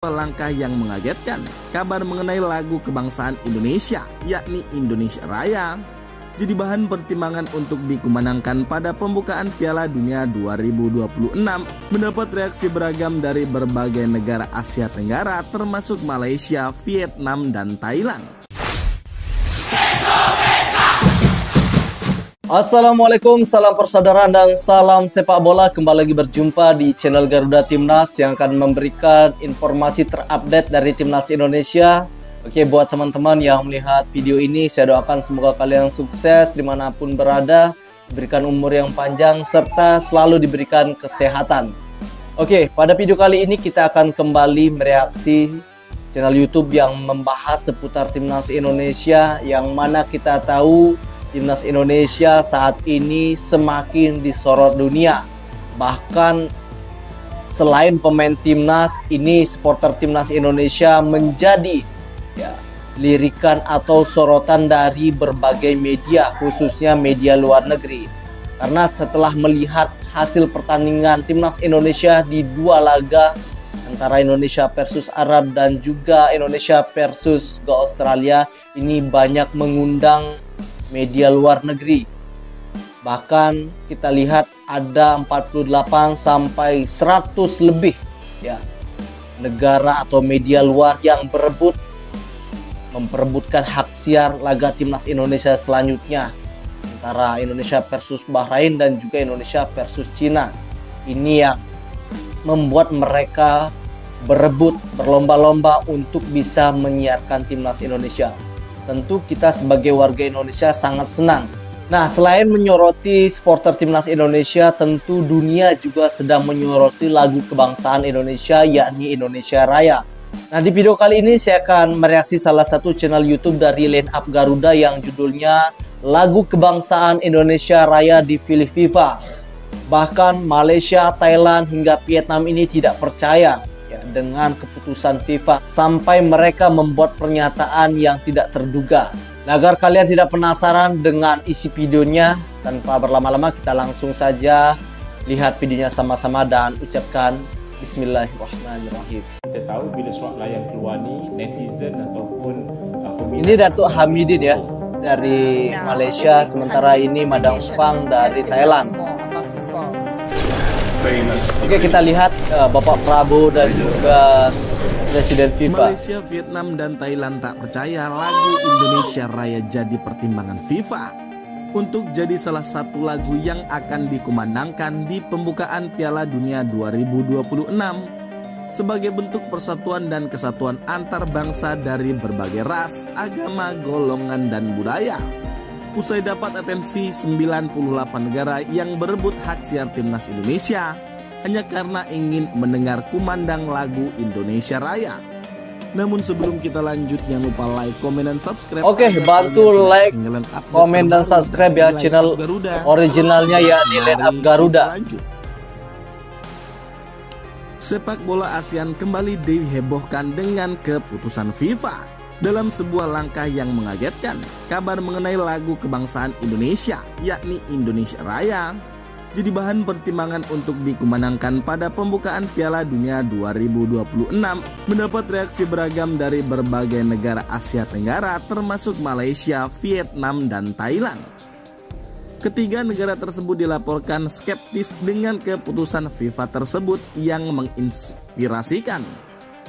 Langkah yang mengagetkan, kabar mengenai lagu kebangsaan Indonesia, yakni Indonesia Raya, jadi bahan pertimbangan untuk dikumandangkan pada pembukaan Piala Dunia 2026, mendapat reaksi beragam dari berbagai negara Asia Tenggara termasuk Malaysia, Vietnam, dan Thailand. Assalamualaikum, salam persaudaraan dan salam sepak bola. Kembali lagi berjumpa di channel Garuda Timnas yang akan memberikan informasi terupdate dari Timnas Indonesia. Oke, buat teman-teman yang melihat video ini, saya doakan semoga kalian sukses dimanapun berada, diberikan umur yang panjang, serta selalu diberikan kesehatan. Oke, pada video kali ini kita akan kembali mereaksi channel YouTube yang membahas seputar Timnas Indonesia, yang mana kita tahu Timnas Indonesia saat ini semakin disorot dunia. Bahkan selain pemain timnas, ini supporter Timnas Indonesia menjadi lirikan atau sorotan dari berbagai media, khususnya media luar negeri. Karena setelah melihat hasil pertandingan Timnas Indonesia di dua laga antara Indonesia versus Arab dan juga Indonesia versus Australia, ini banyak mengundang media luar negeri. Bahkan kita lihat ada 48 sampai 100 lebih negara atau media luar yang memperebutkan hak siar laga Timnas Indonesia selanjutnya antara Indonesia versus Bahrain dan juga Indonesia versus Cina. Ini yang membuat mereka berebut, berlomba-lomba untuk bisa menyiarkan Timnas Indonesia. Tentu kita sebagai warga Indonesia sangat senang. Nah, selain menyoroti supporter Timnas Indonesia, tentu dunia juga sedang menyoroti lagu kebangsaan Indonesia, yakni Indonesia Raya. Nah, di video kali ini saya akan mereaksi salah satu channel YouTube dari Line Up Garuda yang judulnya Lagu Kebangsaan Indonesia Raya dipilih FIFA. Bahkan Malaysia, Thailand hingga Vietnam ini tidak percaya dengan keputusan FIFA, sampai mereka membuat pernyataan yang tidak terduga. Nah, agar kalian tidak penasaran dengan isi videonya, tanpa berlama-lama kita langsung saja lihat videonya sama-sama dan ucapkan Bismillahirrahmanirrahim. Kita tahu bila surat yang keluar ni netizen ataupun ini Datuk Hamidin ya dari Malaysia, sementara ini Madam Fang dari Thailand. Oke, kita lihat Bapak Prabowo dan juga Presiden FIFA. Malaysia, Vietnam, dan Thailand tak percaya lagu Indonesia Raya jadi pertimbangan FIFA untuk jadi salah satu lagu yang akan dikumandangkan di pembukaan Piala Dunia 2026 sebagai bentuk persatuan dan kesatuan antar bangsa dari berbagai ras, agama, golongan, dan budaya. Usai dapat atensi 98 negara yang berebut hak siar Timnas Indonesia hanya karena ingin mendengar kumandang lagu Indonesia Raya. Namun sebelum kita lanjut, jangan lupa like, komen, dan subscribe. Oke, bantu like, komen, dan subscribe ya channel originalnya ya di Line Up Garuda. Sepak bola ASEAN kembali dihebohkan dengan keputusan FIFA. Dalam sebuah langkah yang mengagetkan, kabar mengenai lagu kebangsaan Indonesia, yakni Indonesia Raya, jadi bahan pertimbangan untuk dikumandangkan pada pembukaan Piala Dunia 2026, mendapat reaksi beragam dari berbagai negara Asia Tenggara termasuk Malaysia, Vietnam, dan Thailand. Ketiga negara tersebut dilaporkan skeptis dengan keputusan FIFA tersebut yang menginspirasikan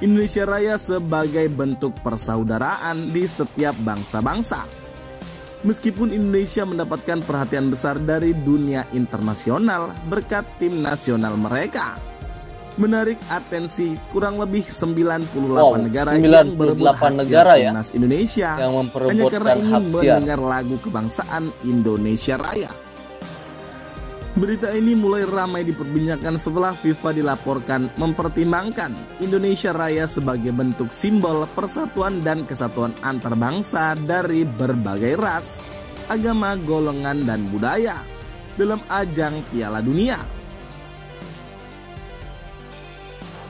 Indonesia Raya sebagai bentuk persaudaraan di setiap bangsa-bangsa. Meskipun Indonesia mendapatkan perhatian besar dari dunia internasional berkat tim nasional mereka, menarik atensi kurang lebih 98 negara yang berebut hak siar Timnas Indonesia yang hanya karena ingin hak siar mendengar lagu kebangsaan Indonesia Raya. Berita ini mulai ramai diperbincangkan setelah FIFA dilaporkan mempertimbangkan Indonesia Raya sebagai bentuk simbol persatuan dan kesatuan antar bangsa dari berbagai ras, agama, golongan, dan budaya dalam ajang Piala Dunia.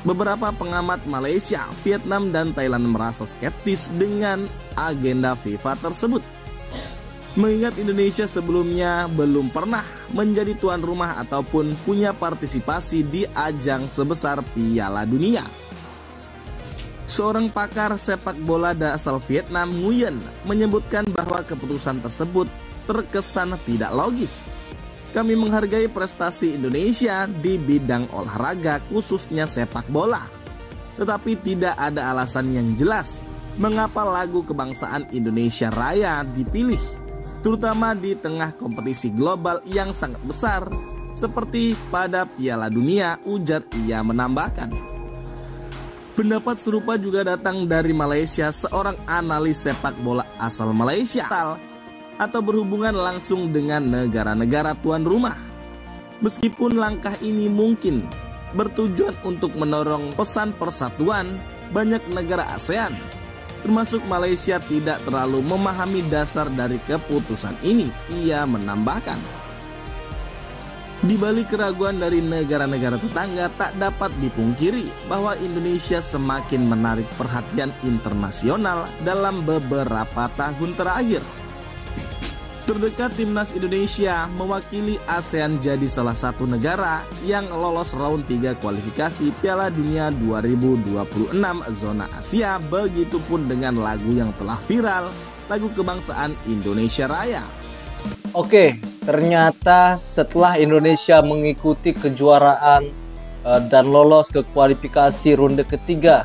Beberapa pengamat Malaysia, Vietnam, dan Thailand merasa skeptis dengan agenda FIFA tersebut. Mengingat Indonesia sebelumnya belum pernah menjadi tuan rumah ataupun punya partisipasi di ajang sebesar Piala Dunia. Seorang pakar sepak bola asal Vietnam, Nguyen, menyebutkan bahwa keputusan tersebut terkesan tidak logis. Kami menghargai prestasi Indonesia di bidang olahraga khususnya sepak bola. Tetapi tidak ada alasan yang jelas mengapa lagu kebangsaan Indonesia Raya dipilih, terutama di tengah kompetisi global yang sangat besar seperti pada Piala Dunia, ujar ia menambahkan. Pendapat serupa juga datang dari Malaysia, seorang analis sepak bola asal Malaysia atau berhubungan langsung dengan negara-negara tuan rumah. Meskipun langkah ini mungkin bertujuan untuk mendorong pesan persatuan, banyak negara ASEAN, termasuk Malaysia, tidak terlalu memahami dasar dari keputusan ini, ia menambahkan. Di balik keraguan dari negara-negara tetangga, tak dapat dipungkiri bahwa Indonesia semakin menarik perhatian internasional dalam beberapa tahun terakhir. Terdekat timnas Indonesia mewakili ASEAN jadi salah satu negara yang lolos round 3 kualifikasi Piala Dunia 2026 zona Asia, begitupun dengan lagu yang telah viral, lagu kebangsaan Indonesia Raya. Oke, ternyata setelah Indonesia mengikuti kejuaraan dan lolos ke kualifikasi ronde ketiga,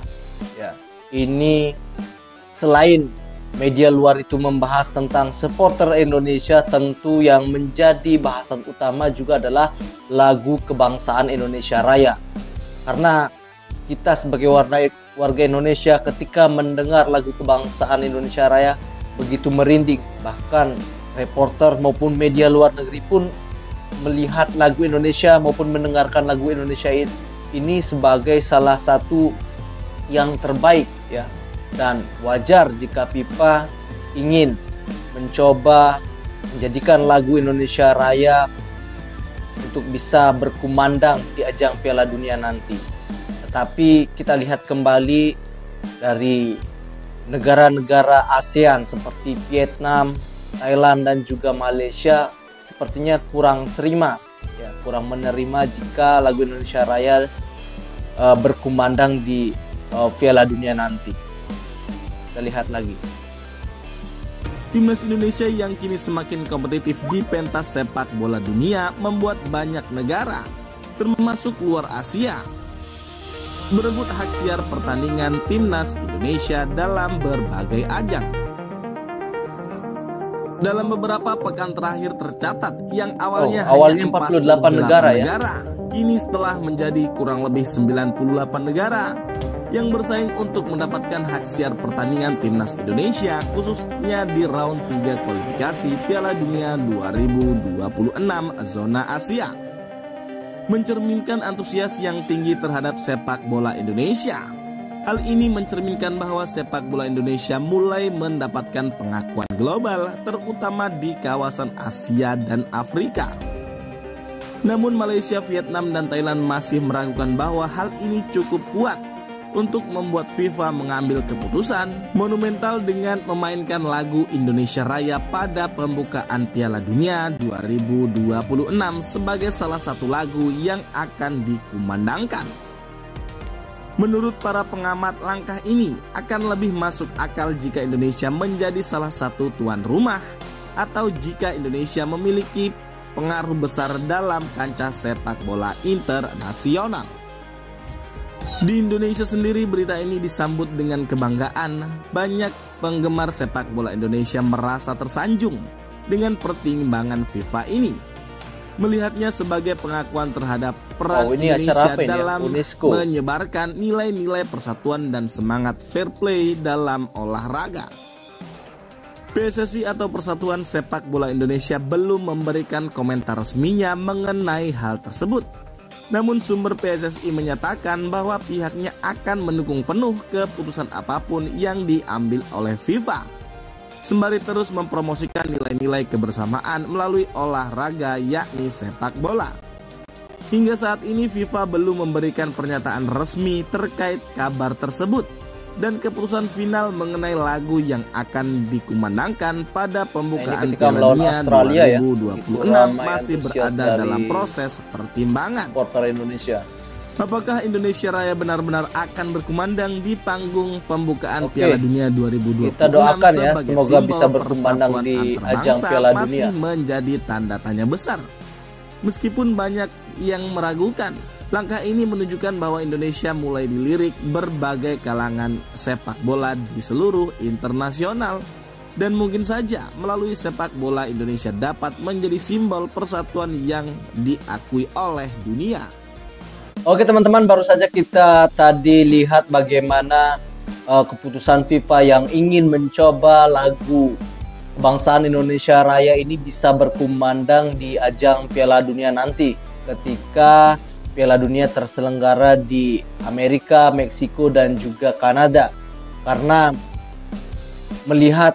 ya, ini selain media luar itu membahas tentang supporter Indonesia, tentu yang menjadi bahasan utama juga adalah lagu kebangsaan Indonesia Raya. Karena kita sebagai warga Indonesia ketika mendengar lagu kebangsaan Indonesia Raya begitu merinding. Bahkan reporter maupun media luar negeri pun melihat lagu Indonesia maupun mendengarkan lagu Indonesia ini sebagai salah satu yang terbaik, ya. Dan wajar jika FIFA ingin mencoba menjadikan lagu Indonesia Raya untuk bisa berkumandang di ajang Piala Dunia nanti. Tetapi kita lihat kembali dari negara-negara ASEAN seperti Vietnam, Thailand dan juga Malaysia sepertinya kurang terima, ya, kurang menerima jika lagu Indonesia Raya berkumandang di Piala Dunia nanti. Kita lihat lagi. Timnas Indonesia yang kini semakin kompetitif di pentas sepak bola dunia membuat banyak negara, termasuk luar Asia, berebut hak siar pertandingan timnas Indonesia dalam berbagai ajang. Dalam beberapa pekan terakhir tercatat yang awalnya hanya 48 negara ya. Kini setelah menjadi kurang lebih 98 negara yang bersaing untuk mendapatkan hak siar pertandingan timnas Indonesia, khususnya di round 3 kualifikasi Piala Dunia 2026 zona Asia. Mencerminkan antusias yang tinggi terhadap sepak bola Indonesia. Hal ini mencerminkan bahwa sepak bola Indonesia mulai mendapatkan pengakuan global, terutama di kawasan Asia dan Afrika. Namun Malaysia, Vietnam, dan Thailand masih meragukan bahwa hal ini cukup kuat untuk membuat FIFA mengambil keputusan monumental dengan memainkan lagu Indonesia Raya pada pembukaan Piala Dunia 2026 sebagai salah satu lagu yang akan dikumandangkan. Menurut para pengamat, langkah ini akan lebih masuk akal jika Indonesia menjadi salah satu tuan rumah atau jika Indonesia memiliki pengaruh besar dalam kancah sepak bola internasional. Di Indonesia sendiri, berita ini disambut dengan kebanggaan. Banyak penggemar sepak bola Indonesia merasa tersanjung dengan pertimbangan FIFA ini, melihatnya sebagai pengakuan terhadap peran Indonesia dalam menyebarkan nilai-nilai persatuan dan semangat fair play dalam olahraga. PSSI atau Persatuan Sepak Bola Indonesia belum memberikan komentar resminya mengenai hal tersebut. Namun sumber PSSI menyatakan bahwa pihaknya akan mendukung penuh keputusan apapun yang diambil oleh FIFA, sembari terus mempromosikan nilai-nilai kebersamaan melalui olahraga yakni sepak bola. Hingga saat ini FIFA belum memberikan pernyataan resmi terkait kabar tersebut dan keputusan final mengenai lagu yang akan dikumandangkan pada pembukaan Piala Dunia 2026 masih berada dalam proses pertimbangan. Supporter Indonesia. Apakah Indonesia Raya benar-benar akan berkumandang di panggung pembukaan Oke. Piala Dunia 2026? Kita doakan ya, sebagai semoga simbol bisa berkumandang persatuan di antar ajang bangsa Piala masih Dunia. menjadi tanda tanya besar. Meskipun banyak yang meragukan, langkah ini menunjukkan bahwa Indonesia mulai dilirik berbagai kalangan sepak bola di seluruh internasional. Dan mungkin saja melalui sepak bola Indonesia dapat menjadi simbol persatuan yang diakui oleh dunia. Oke teman-teman, baru saja kita tadi lihat bagaimana keputusan FIFA yang ingin mencoba lagu kebangsaan Indonesia Raya ini bisa berkumandang di ajang Piala Dunia nanti ketika Piala Dunia terselenggara di Amerika, Meksiko, dan juga Kanada. Karena melihat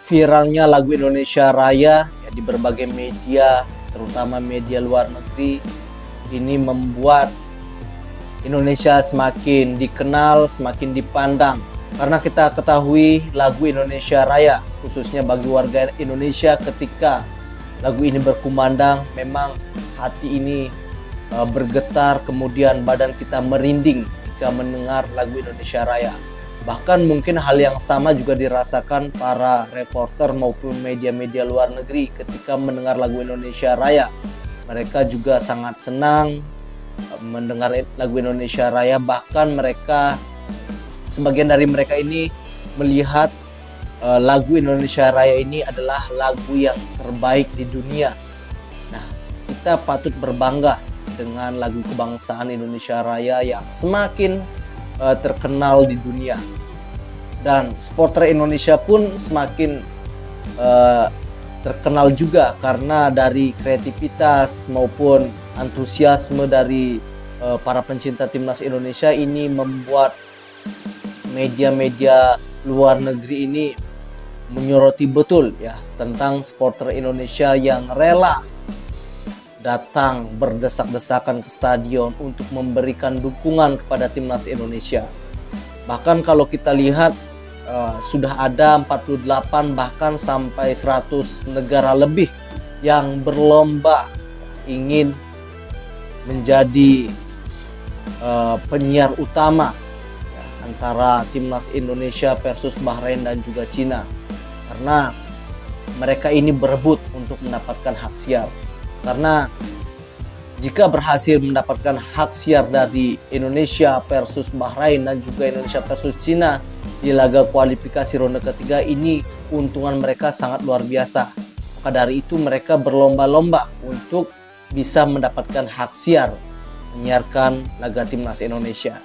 viralnya lagu Indonesia Raya ya, di berbagai media, terutama media luar negeri, ini membuat Indonesia semakin dikenal, semakin dipandang. Karena kita ketahui lagu Indonesia Raya, khususnya bagi warga Indonesia, ketika lagu ini berkumandang, memang hati ini bergetar, kemudian badan kita merinding jika mendengar lagu Indonesia Raya. Bahkan mungkin hal yang sama juga dirasakan para reporter maupun media-media luar negeri ketika mendengar lagu Indonesia Raya. Mereka juga sangat senang mendengar lagu Indonesia Raya, bahkan mereka, sebagian dari mereka ini melihat lagu Indonesia Raya ini adalah lagu yang terbaik di dunia. Nah, kita patut berbangga dengan lagu kebangsaan Indonesia Raya yang semakin terkenal di dunia. Dan supporter Indonesia pun semakin terkenal juga karena dari kreativitas maupun antusiasme dari para pencinta timnas Indonesia ini membuat media-media luar negeri ini menyoroti betul ya tentang supporter Indonesia yang rela datang berdesak-desakan ke stadion untuk memberikan dukungan kepada timnas Indonesia. Bahkan kalau kita lihat sudah ada 48 bahkan sampai 100 negara lebih yang berlomba ingin menjadi penyiar utama ya, antara timnas Indonesia versus Bahrain dan juga Cina. Karena mereka ini berebut untuk mendapatkan hak siar. Karena jika berhasil mendapatkan hak siar dari Indonesia versus Bahrain dan juga Indonesia versus Cina di laga kualifikasi ronde ketiga ini, keuntungan mereka sangat luar biasa. Maka dari itu mereka berlomba-lomba untuk bisa mendapatkan hak siar menyiarkan laga timnas Indonesia.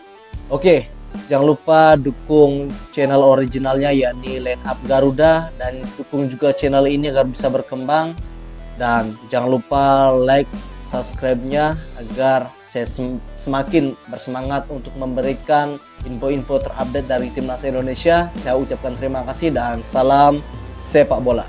Oke, jangan lupa dukung channel originalnya yakni Line Up Garuda, dan dukung juga channel ini agar bisa berkembang. Dan jangan lupa like, subscribe-nya agar saya semakin bersemangat untuk memberikan info-info terupdate dari timnas Indonesia. Saya ucapkan terima kasih dan salam sepak bola.